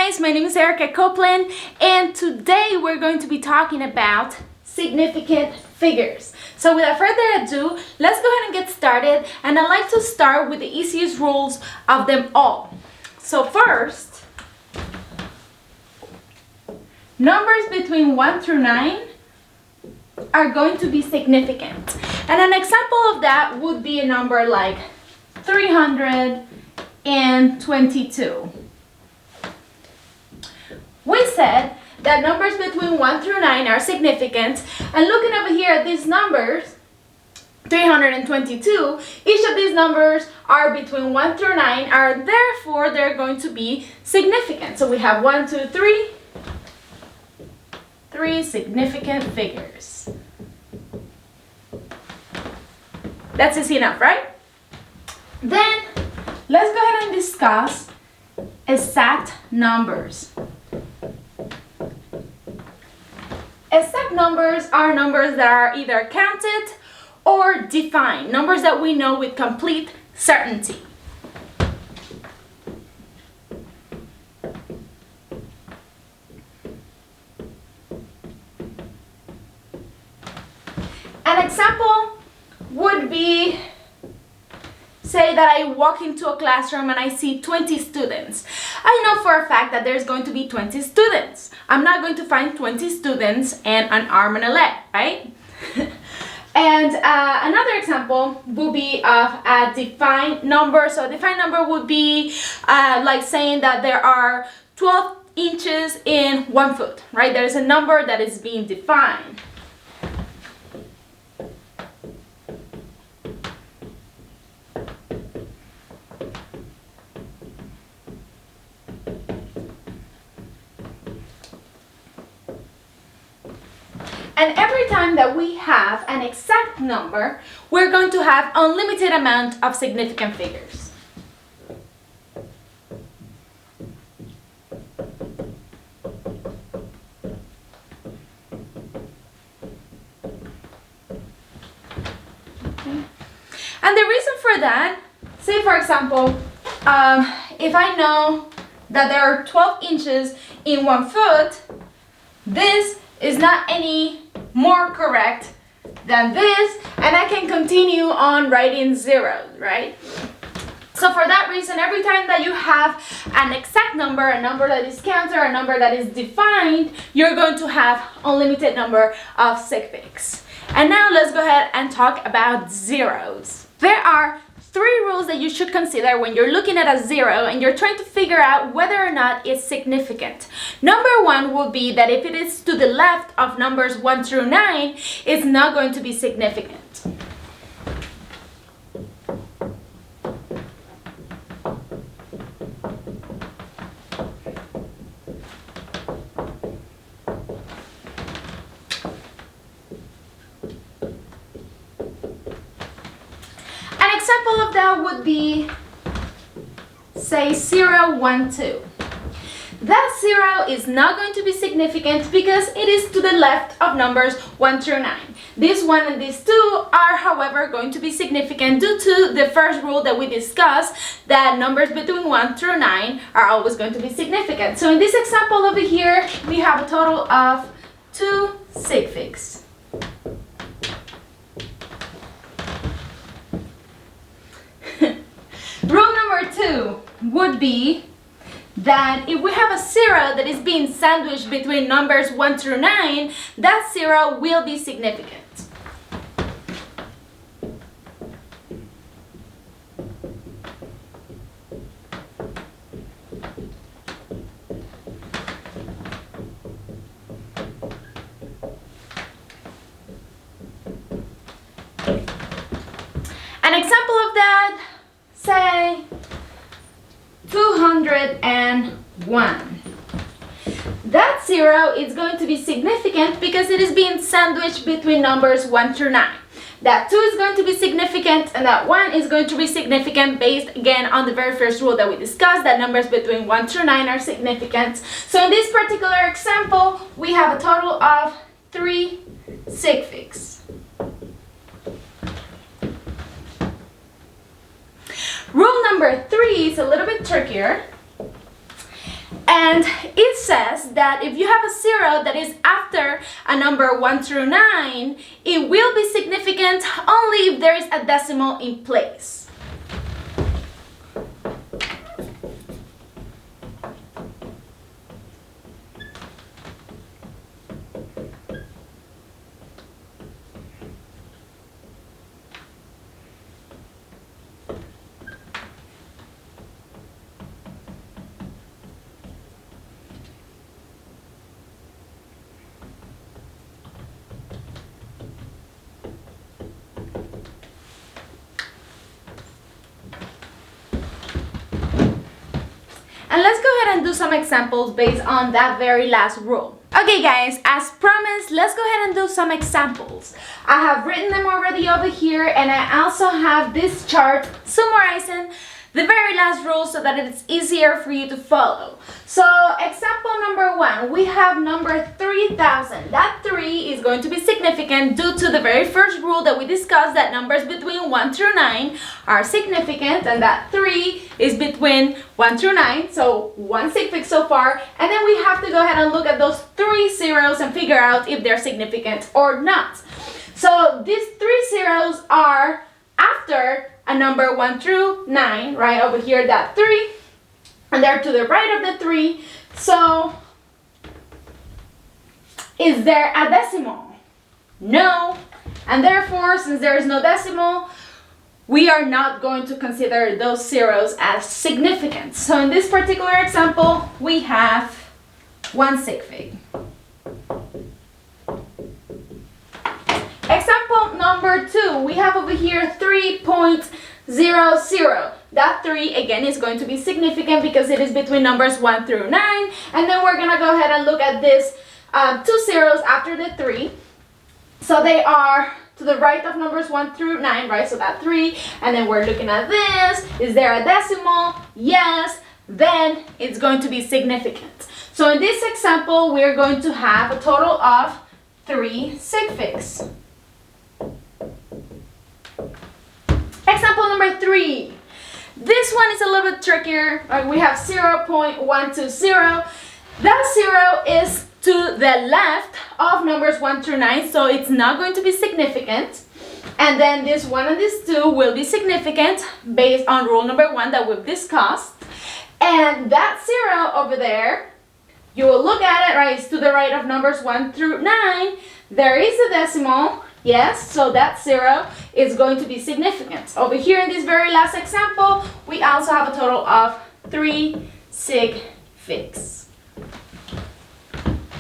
guys, my name is Erica Copeland, and today we're going to be talking about significant figures. So without further ado, let's go ahead and get started, and I'd like to start with the easiest rules of them all. So first, numbers between 1 through 9 are going to be significant. And an example of that would be a number like 322. We said that numbers between 1 through 9 are significant, and looking over here at these numbers, 322, each of these numbers are between 1 through 9, are therefore they're going to be significant. So we have 1, 2, 3, three significant figures. That's easy enough, right? Then let's go ahead and discuss exact numbers. Exact numbers are numbers that are either counted or defined, numbers that we know with complete certainty. An example would be, say that I walk into a classroom and I see 20 students. I know for a fact that there's going to be 20 students. I'm not going to find 20 students and an arm and a leg, right? And another example would be of a defined number. So a defined number would be like saying that there are 12 inches in 1 foot, right? There's a number that is being defined. And every time that we have an exact number, we're going to have unlimited amount of significant figures. Okay. And the reason for that, say for example, if I know that there are 12 inches in 1 foot, this is not any more correct than this, and I can continue on writing zeros, right? So for that reason, every time that you have an exact number, a number that is counted, a number that is defined, you're going to have unlimited number of sig figs. And now let's go ahead and talk about zeros. There are 3 rules that you should consider when you're looking at a zero and you're trying to figure out whether or not it's significant. Number 1 will be that if it is to the left of numbers 1 through 9, it's not going to be significant. Example of that would be, say 0, 1, 2. That 0 is not going to be significant because it is to the left of numbers 1 through 9. This 1 and this 2 are, however, going to be significant due to the first rule that we discussed, that numbers between 1 through 9 are always going to be significant. So in this example over here, we have a total of 2 sig figs. Rule number 2 would be that if we have a 0 that is being sandwiched between numbers 1 through 9, that 0 will be significant. An example of that, say 201. That 0 is going to be significant because it is being sandwiched between numbers 1 through 9. That 2 is going to be significant, and that 1 is going to be significant based again on the very first rule that we discussed, that numbers between 1 through 9 are significant. So in this particular example, we have a total of 3 sig figs. Rule number 3 is a little bit trickier, and And it says that if you have a 0 that is after a number 1 through 9, it will be significant only if there is a decimal in place. And let's go ahead and do some examples based on that very last rule. Okay guys, as promised, let's go ahead and do some examples. I have written them already over here, and I also have this chart summarizing the very last rule so that it's easier for you to follow. So example number 1, we have number 3000. That 3 is going to be significant due to the very first rule that we discussed, that numbers between 1 through 9 are significant, and that 3 is between 1 through 9, so one sig fix so far. And then we have to go ahead and look at those 3 zeros and figure out if they're significant or not. So these 3 zeros are after a number 1 through 9, right over here, that 3, and they're to the right of the 3. So is there a decimal? No. And therefore, since there is no decimal, we are not going to consider those zeros as significant. So in this particular example, we have one sig fig. Example number 2, we have over here 3.00. That 3 again is going to be significant because it is between numbers 1 through 9. And then we're gonna go ahead and look at this 2 zeros after the 3. So they are to the right of numbers 1 through 9, right? So that 3, and then we're looking at this. Is there a decimal? Yes. Then it's going to be significant. So in this example, we're going to have a total of 3 sig figs. Example number 3. This one is a little bit trickier. We have 0.120. That 0 is to the left of numbers 1 through 9, so it's not going to be significant. And then this 1 and this 2 will be significant based on rule number 1 that we've discussed. And that 0 over there, you will look at it, right? It's to the right of numbers 1 through 9. There is a decimal. Yes, so that 0 is going to be significant. Over here in this very last example, we also have a total of 3 sig figs.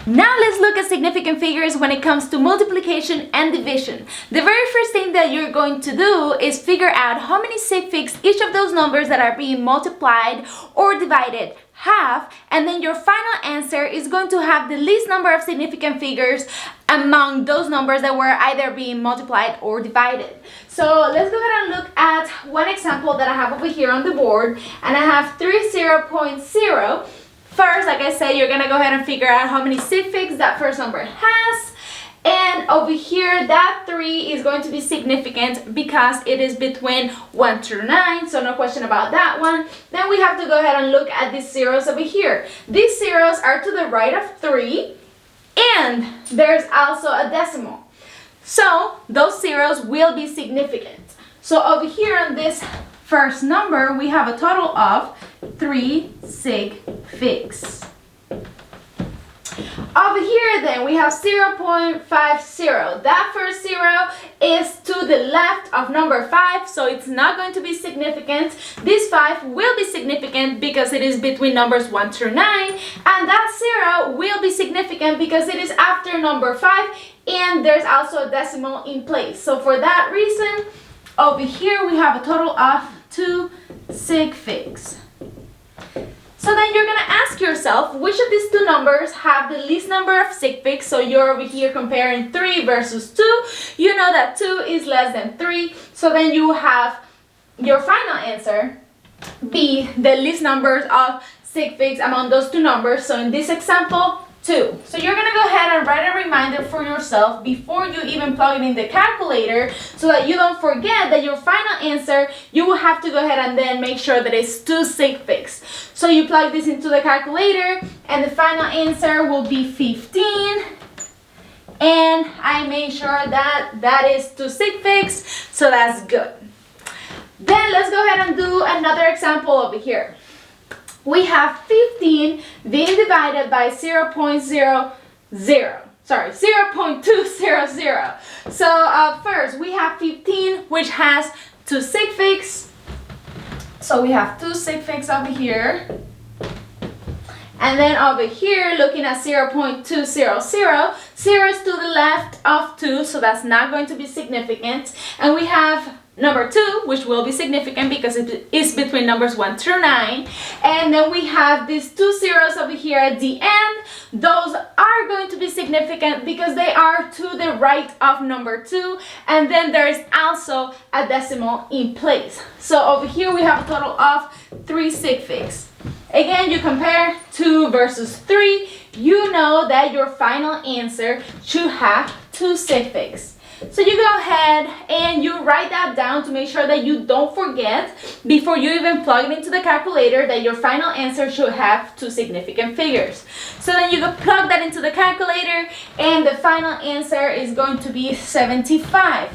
Now let's look at significant figures when it comes to multiplication and division. The very first thing that you're going to do is figure out how many sig figs each of those numbers that are being multiplied or divided have, and then your final answer is going to have the least number of significant figures among those numbers that were either being multiplied or divided. So let's go ahead and look at one example that I have over here on the board, and I have 30.0. First, like I said, you're gonna go ahead and figure out how many sig figs that first number has. And over here, that 3 is going to be significant because it is between 1 through 9, so no question about that one. Then we have to go ahead and look at these zeros over here. These zeros are to the right of 3, and there's also a decimal. So those zeros will be significant. So over here on this first number, we have a total of 3 sig figs. Over here then we have 0.50. That first 0 is to the left of number 5, so it's not going to be significant. This 5 will be significant because it is between numbers 1 through 9, and that 0 will be significant because it is after number 5, and there's also a decimal in place. So for that reason, over here we have a total of 2 sig figs. So then you're going to ask yourself, which of these two numbers have the least number of sig figs? So you're over here comparing 3 versus 2. You know that 2 is less than 3. So then you have your final answer be the least numbers of sig figs among those two numbers. So in this example, 2. So you're going to go ahead and write a reminder for yourself before you even plug it in the calculator, so that you don't forget that your final answer, you will have to go ahead and then make sure that it's 2 sig figs. So you plug this into the calculator, and the final answer will be 15. And I made sure that that is two sig figs, so that's good. Then let's go ahead and do another example over here. We have 15 being divided by 0.200. So first we have 15, which has two sig figs. So we have two sig figs over here. And then over here, looking at 0.200, 0 is to the left of 2, so that's not going to be significant. And we have number 2, which will be significant because it is between numbers 1 through 9. And then we have these two zeros over here at the end. Those are going to be significant because they are to the right of number 2. And then there is also a decimal in place. So over here we have a total of 3 sig figs. Again, you compare 2 versus 3, you know that your final answer should have 2 sig figs. So you go ahead and you write that down to make sure that you don't forget before you even plug it into the calculator that your final answer should have 2 significant figures. So then you go plug that into the calculator and the final answer is going to be 75.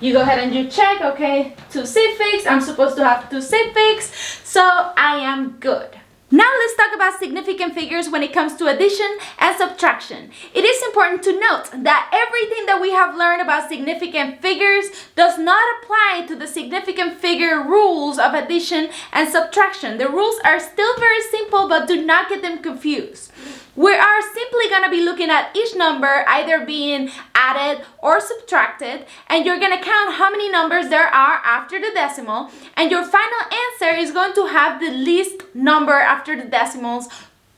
You go ahead and you check, okay, 2 sig figs, I'm supposed to have 2 sig figs, so I am good. Now let's talk about significant figures when it comes to addition and subtraction. It is important to note that everything that we have learned about significant figures does not apply to the significant figure rules of addition and subtraction. The rules are still very simple, but do not get them confused. We are simply going to be looking at each number either being added or subtracted, and you're going to count how many numbers there are after the decimal, and your final answer is going to have the least number after the decimals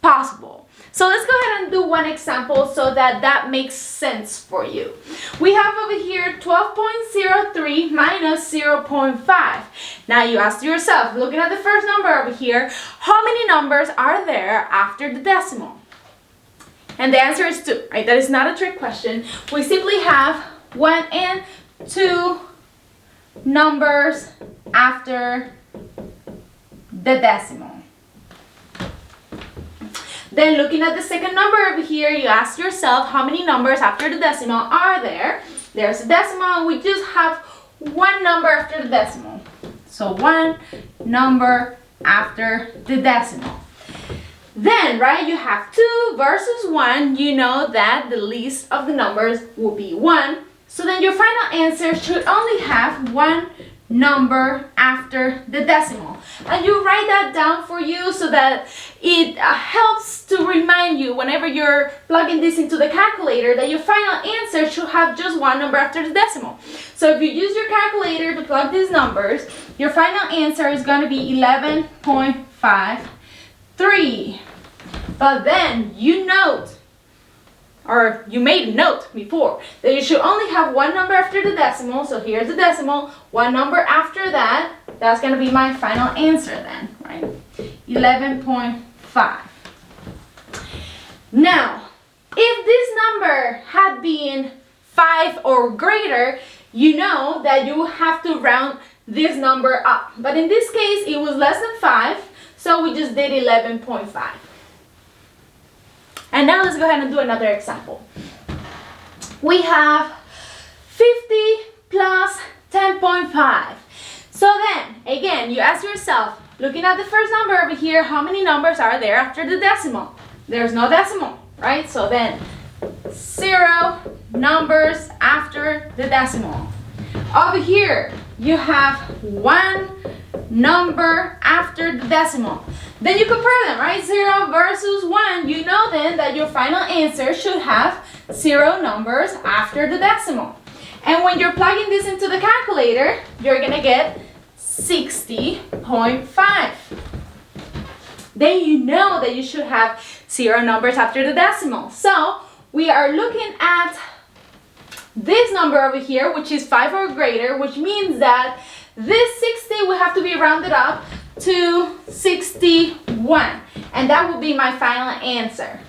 possible. So let's go ahead and do one example so that that makes sense for you. We have over here 12.03 minus 0.5. Now you ask yourself, looking at the first number over here, how many numbers are there after the decimal? And the answer is 2, right? That is not a trick question. We simply have 1 and 2 numbers after the decimal. Then looking at the second number over here, you ask yourself how many numbers after the decimal are there. There's a decimal, we just have 1 number after the decimal. So 1 number after the decimal. Then, right, you have 2 versus 1. You know that the least of the numbers will be 1. So then your final answer should only have 1 number after the decimal. And you write that down for you so that it helps to remind you whenever you're plugging this into the calculator that your final answer should have just 1 number after the decimal. So if you use your calculator to plug these numbers, your final answer is going to be 11.53. But then you note, or you made note before, that you should only have 1 number after the decimal. So here's the decimal, 1 number after that. That's going to be my final answer then, right? 11.5. Now, if this number had been 5 or greater, you know that you have to round this number up. But in this case, it was less than 5. So we just did 11.5. And now let's go ahead and do another example. We have 50 plus 10.5. So then, again, you ask yourself, looking at the first number over here, how many numbers are there after the decimal? There's no decimal, right? So then, 0 numbers after the decimal. Over here, you have 1 number after the decimal. Then you compare them, right? 0 versus 1. You know then that your final answer should have 0 numbers after the decimal. And when you're plugging this into the calculator, you're going to get 60.5. Then you know that you should have 0 numbers after the decimal. So we are looking at this number over here, which is 5 or greater, which means that this 60 will have to be rounded up to 61, and that will be my final answer.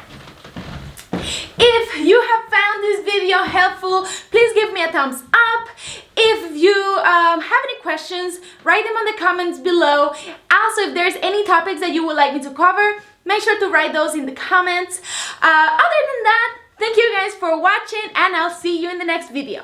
If you have found this video helpful, please give me a thumbs up. If you have any questions, write them on the comments below. Also, if there's any topics that you would like me to cover, make sure to write those in the comments. Other than that, thank you guys for watching, and I'll see you in the next video.